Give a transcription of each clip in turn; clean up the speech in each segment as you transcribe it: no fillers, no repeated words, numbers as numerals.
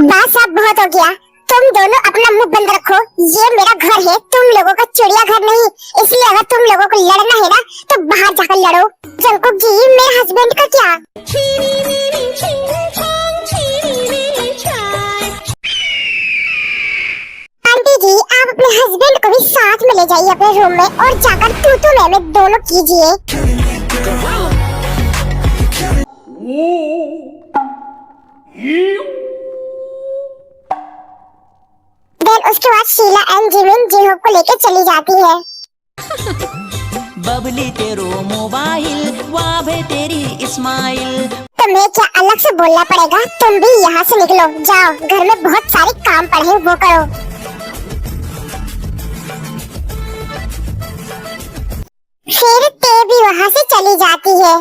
बस अब बहुत हो गया। तुम दोनों अपना मुंह बंद रखो। ये मेरा घर है, तुम लोगों का चिड़िया घर नहीं। इसलिए अगर तुम लोगों को लड़ना है ना तो बाहर जाकर लड़ो। जंकुक जी, मेरे हस्बैंड का क्या? आंटी जी, आप अपने हस्बैंड को भी साथ में ले जाइए अपने रूम में और जाकर तू मैं दोनों कीजिए। उसके बाद शीला एंड जिमिन जिहोप को लेकर चली जाती है। बबली तेरो मोबाइल, वाह भे तेरी स्माइल। तुम्हें क्या अलग से बोलना पड़ेगा? तुम भी यहाँ से निकलो, जाओ घर में बहुत सारे काम पड़े हैं वो करो। फिर ते भी वहाँ से चली जाती है।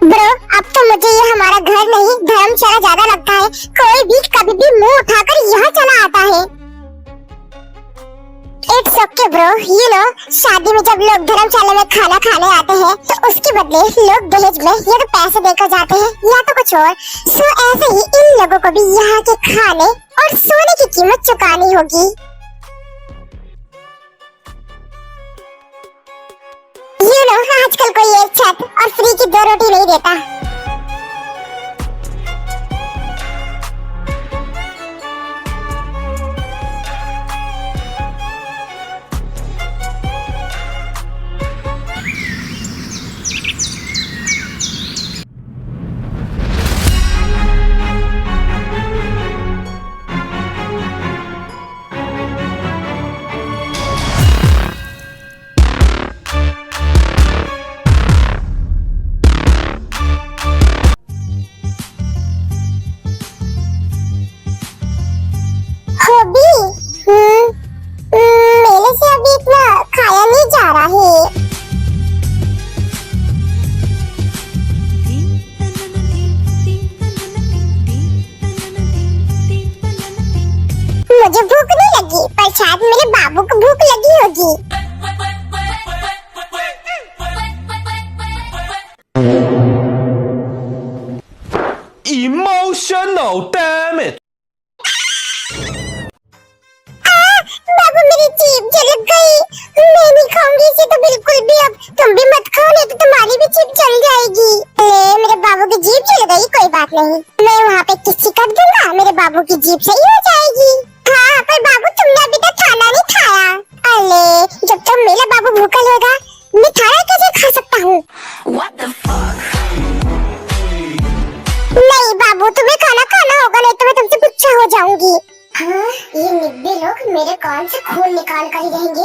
ब्रो, अब तो मुझे ये हमारा घर नहीं धर्मशाला ज्यादा लगता है। कोई भी कभी भी मुंह उठाकर यहाँ चला आता है। It's okay bro, you know शादी में जब लोग धर्मशाला में खाना खाने आते हैं तो उसके बदले लोग दहेज में या तो पैसे देकर जाते हैं या तो कुछ और। सो ऐसे ही इन लोगों को भी यहाँ के खाने और सोने की कीमत चुकानी होगी। यू नो आजकल कोई एक छत और फ्री की 2 रोटी नहीं देता। मेरे से अभी इतना खाया नहीं जा रहा है। मुझे भूख नहीं लगी, पर शायद मेरे बाबू को भूख लगी होगी। Emotional damage। बाबू, मेरी जीभ जल गई। मैं नहीं खाऊंगी इसे तो बिल्कुल भी। अब तुम भी मत खाओ, नहीं तो तुम्हारी भी जीभ जल जाएगी। मेरे बाबू की जीभ जल गई, कोई बात नहीं, मैं वहाँ पे किसी कर दूंगा, मेरे बाबू की जीभ सही हो जाएगी। हाँ, पर बाबू तुमने अभी तक खाना नहीं खाया। अरे जब तक मेरा बाबू भूखा होगा मैं खाना कैसे खा सकता हूँ? नहीं बाबू, तुम्हें खाना खाना होगा, नहीं तो मैं तुमसे गुस्सा हो जाऊंगी। हाँ, ये निब्बे लोग मेरे कान से खून निकाल कर ही रहेंगे।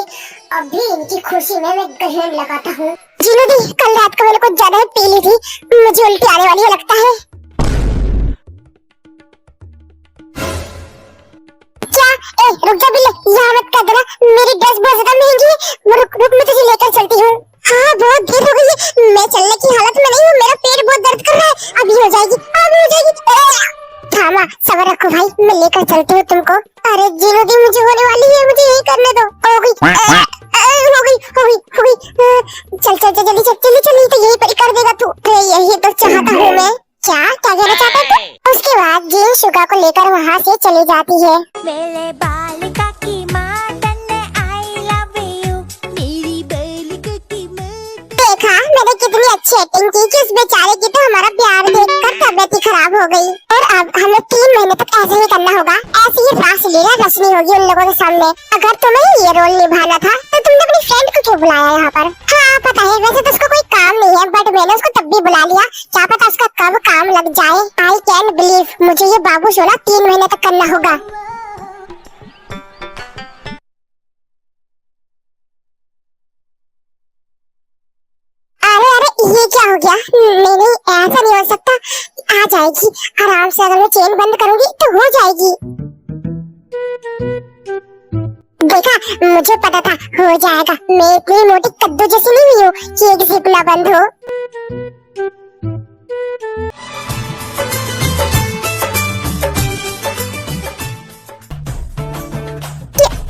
अभी इनकी खुशी में मैं ग्रहण लगाता हूँ। जीनू दी, कल रात को मैंने कुछ ज्यादा ही पी ली थी, मुझे उल्टी आने वाली है लगता है। क्या? रुक जा बिल्ले, यहाँ मत कर देना, मेरी ड्रेस बहुत ज्यादा महंगी है। रुक मैं तुझे लेकर चलती हूँ। हाँ, बहुत देर हो गई है, मैं चलने की हालत में नहीं हूँ, मेरा पेट बहुत दर्द कर रहा है। अभी हो जाएगी, अभी हो जाएगी। थामा, सबर रखो भाई, मैं लेकर चलती हूँ तुमको। अरे जीनू दी, मुझे होने वाली है, मुझे यही करने दो। हो गई चल जल्दी चल, तो यही पर कर देगा तू। यही तो चाहता हूँ मैं। क्या कहना चाहता है तू? उसके बाद जीन शुगा को लेकर वहाँ से चली जाती है। मेरे बालिका की माँ तन्ने I love you, मेरी बालिका की माँ। देखा मैंने कितनी अच्छी एक्टिंग की कि उस बेचारे की तो हमारा प्यार देखकर तबीयत ही खराब हो गई। और अब हमें 3 महीने तक ऐसे ही करना होगा, ऐसी ही रासलीला रचनी होगी उन लोगों के सामने। अगर तुम्हें ये रोल निभाना था तो तुमने अपनी फ्रेंड को क्यों बुलाया यहाँ पर? हाँ पता है, वैसे तो उसको कोई काम नहीं है, बट मैंने उसको तब भी बुला लिया, क्या पता उसका कब काम लग जाए। आई कैन बिलीव, मुझे ये बाबू सोना 3 महीने तक करना होगा। ये क्या हो गया? नहीं, ऐसा नहीं हो सकता। आ जाएगी आराम से, अगर मैं चेन बंद करूंगी तो हो जाएगी। देखा, मुझे पता था हो जाएगा। मैं इतनी मोटी कद्दू जैसी नहीं हुई हूँ कि एक जिप ना बंद हो।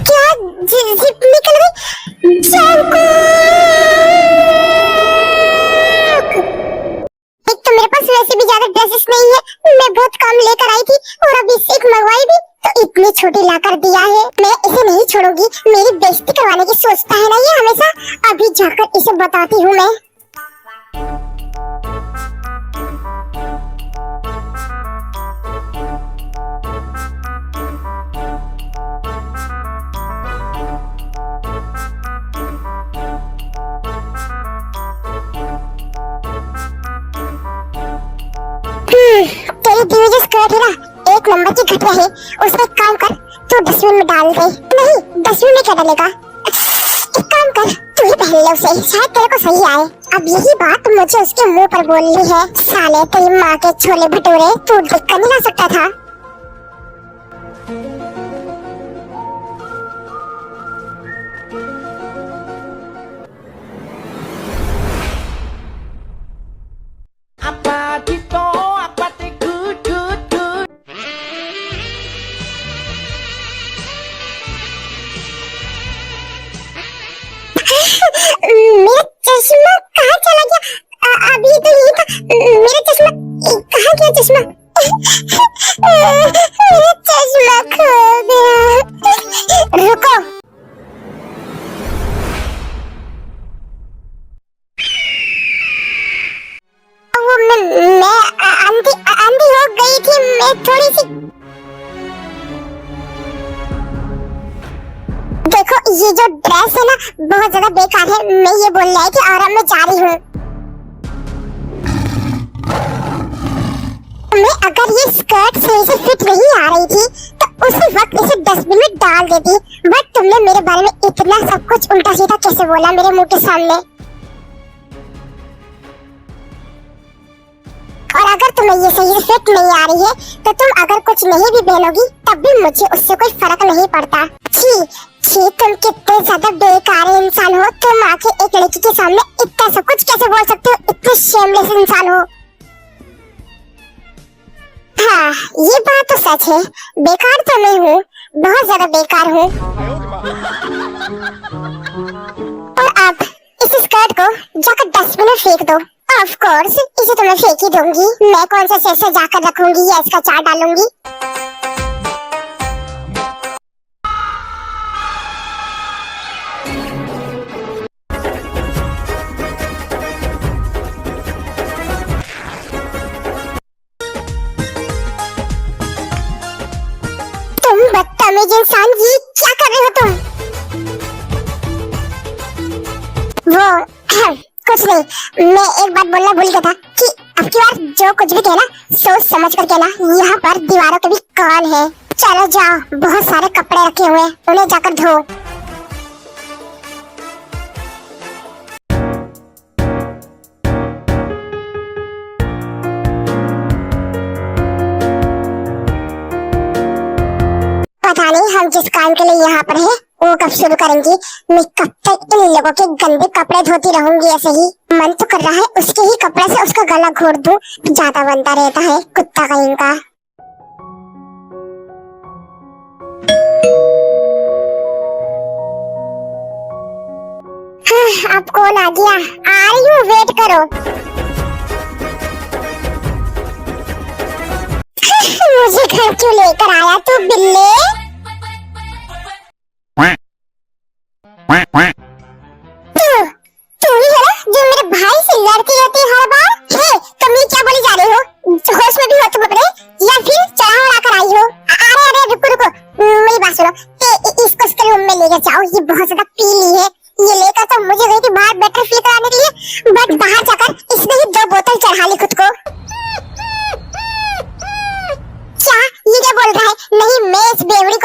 क्या जिप निकल गई? एक तो मेरे पास वैसे भी ज्यादा ड्रेसेस नहीं है, मैं बहुत कम लेकर आई थी और अब इससे जाकर इसे बताती हूँ मैं। तेरी दी हुई जो स्कर्ट है ना, एक नंबर की घटिया है। उसमें एक काम कर, तू डस्टबिन में डाल दे। नहीं, डस्टबिन में क्या डालेगा? एक काम कर, तू ही पहन ले उसे, शायद तेरे को सही आए। अब यही बात मुझे उसके मुंह पर बोलनी है। साले तेरी माँ के छोले भटूरे तू देख कर नहीं ला सकता था। Apa Tito, apa te good, good, good. मेरा चश्मा कहाँ चला गया? अभी तो यही था। मेरा चश्मा कहाँ गया? चश्मा मेरा चश्मा खो गया। रुको, वो मैं अंधी अंधी हो गई थी। मैं थोड़ी सी, देखो ये जो ड्रेस है ना बहुत ज्यादा बेकार है। मैं ये बोल रहा है कि और मैं जा रही हूँ। मैं अगर ये स्कर्ट सही से फिट नहीं आ रही थी तो उसी वक्त इसे डस्टबिन में डाल देती। बट तुमने मेरे बारे में इतना सब कुछ उल्टा सीधा कैसे बोला मेरे मुंह के सामने? और अगर तुम्हें ये सही से फिट नहीं आ रही है तो तुम अगर कुछ नहीं भी पहनोगी तब भी मुझे उससे कोई फर्क नहीं पड़ता। छी छी, तुम कितने ज्यादा बेकार इंसान हो। तुम आके एक लड़की के सामने इतना सब कुछ कैसे बोल सकते हो? इतने शेमलेस इंसान हो। हाँ, ये बात तो सच है। बेकार तो मैं हूँ, बहुत ज्यादा बेकार हूँ। और अब इस स्कर्ट को जाकर डस्टबिन में फेंक दो। ऑफ कोर्स इसे तो मैं फेंक ही दूंगी। मैं कौन सा से जाकर रखूंगी या इसका चार डालूंगी? तुम बदतमीज इंसान, ये क्या कर रहे हो तुम? वो कुछ नहीं। मैं एक बात बोलना भूल गया था कि अब की बार जो कुछ भी कहना सोच समझ कर कहना। यहाँ पर दीवारों के भी कान है। चलो जाओ, बहुत सारे कपड़े रखे हुए हैं, उन्हें जाकर धो। पता नहीं हम जिस काम के लिए यहाँ पर है वो कब शुरू करेंगी। मैं कब तक इन लोगों के गंदे कपड़े धोती रहूंगी ऐसे ही? मन तो कर रहा है उसके ही कपड़े से उसका गला घोट दूं। ज्यादा बनता रहता है कुत्ता कहीं का। अब कौन आ गया? आ रही हूँ, वेट करो। मुझे घर क्यों लेकर आया तू बिल्ले? तू ही है ना जो मेरे भाई से लड़ती रहती है हर बार? हे, तुम ये क्या बोली जा रही हो? होश में भी हो तुम अपने, या फिर चढ़ा उड़ा कर आई हो? अरे अरे रुको रुको, मेरी बात सुनो। इसको इसके रूम में लेकर जाओ, ये बहुत ज्यादा पीली है। ये लेकर तो मुझे गई थी बाहर बेटर फील कराने के लिए, बट बाहर जाकर इसने ही 2 बोतल चढ़ा ली खुद को। क्या ये क्या बोल रहा है? नहीं, मैं इस बेवड़ी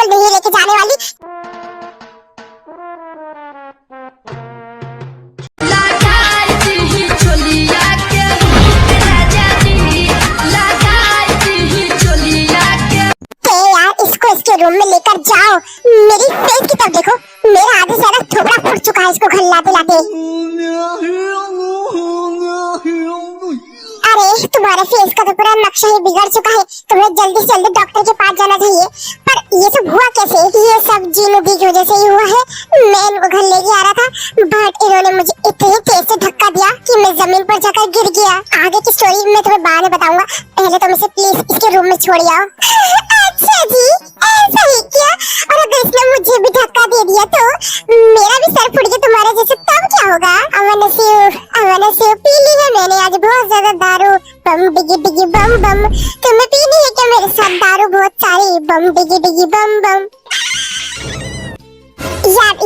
तुम्हारे फेस का तो पूरा नक्शा ही बिगड़ चुका है, तुम्हें जल्दी से जल्दी डॉक्टर के पास जाना चाहिए। पर ये सब हुआ कैसे? ये सब जीनू दी की वजह से ही हुआ है। मैं इनको घर लेके आ रहा था, बट इन्होंने मुझे इतनी तेज से धक्का दिया कि मैं जमीन पर जाकर गिर गया। आगे की स्टोरी मैं तुम्हें बाद में बताऊंगा, पहले तुम इसे प्लीज इसके रूम में छोड़ आओ। अच्छा जी, ऐसा ही क्या? और अगर इसने मुझे भी धक्का दे दिया तो मेरा भी सर फूट गया तुम्हारे जैसे, तब क्या होगा? अमन से पी ली है मैंने आज बहुत ज्यादा दारू, बम डिगी डिगी बम बम। तुम्हें पीनी है क्या मेरे साथ दारू बहुत सारी, बम डिगी डिगी बम बम?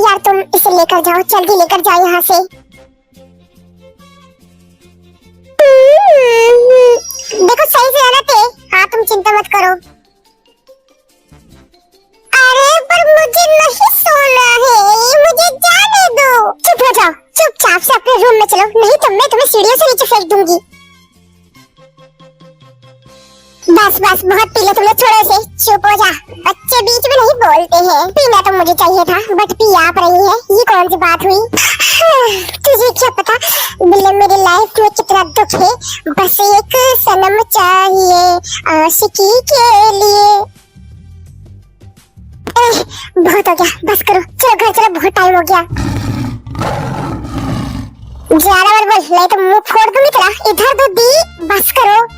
यार तुम इसे लेकर जाओ, जल्दी लेकर जाओ यहाँ से। देखो सही से आना थे। हाँ तुम चिंता मत करो। अरे पर मुझे नहीं सोना है, मुझे जाने दो। चुप हो जाओ, चुपचाप से अपने रूम में चलो, नहीं तो मैं तुम्हें सीढ़ियों से नीचे फेंक दूंगी। बस बहुत पी लो तुम लोग, छोड़ो इसे, चुप हो जा। बच्चे बीच में नहीं बोलते हैं। पीना तो मुझे चाहिए था बट पी आप रही है, ये कौन सी बात हुई? तुझे क्या पता बिल्ले मेरी लाइफ में कितना दुख है, बस एक सनम चाहिए आशिकी के लिए। बहुत हो गया, बस करो, चलो घर चलो, बहुत टाइम हो गया। ज्यादा मत बोल, नहीं तो मुंह फोड़ दूंगी तेरा। इधर दो दी, बस करो।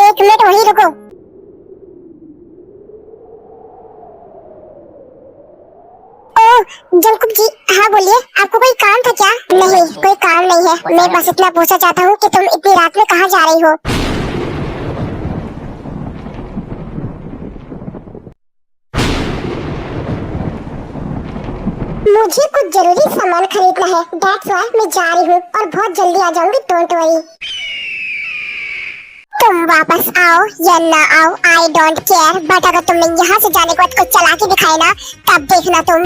एक मिनट वहीं रुको। ओ जंकुक जी, हाँ बोलिए, आपको कोई काम था क्या? नहीं कोई काम नहीं है, मैं बस इतना पूछना चाहता हूँ कि तुम इतनी रात में कहाँ जा रही हो? मुझे कुछ जरूरी सामान खरीदना है, दैट्स व्हाई मैं जा रही हूँ और बहुत जल्दी आ जाऊंगी, डोंट वरी। तुम वापस आओ या ना आओ, आई डोंट केयर, बट अगर तुमने यहाँ से जाने के बाद कुछ चला के दिखाए ना, तब देखना तुम।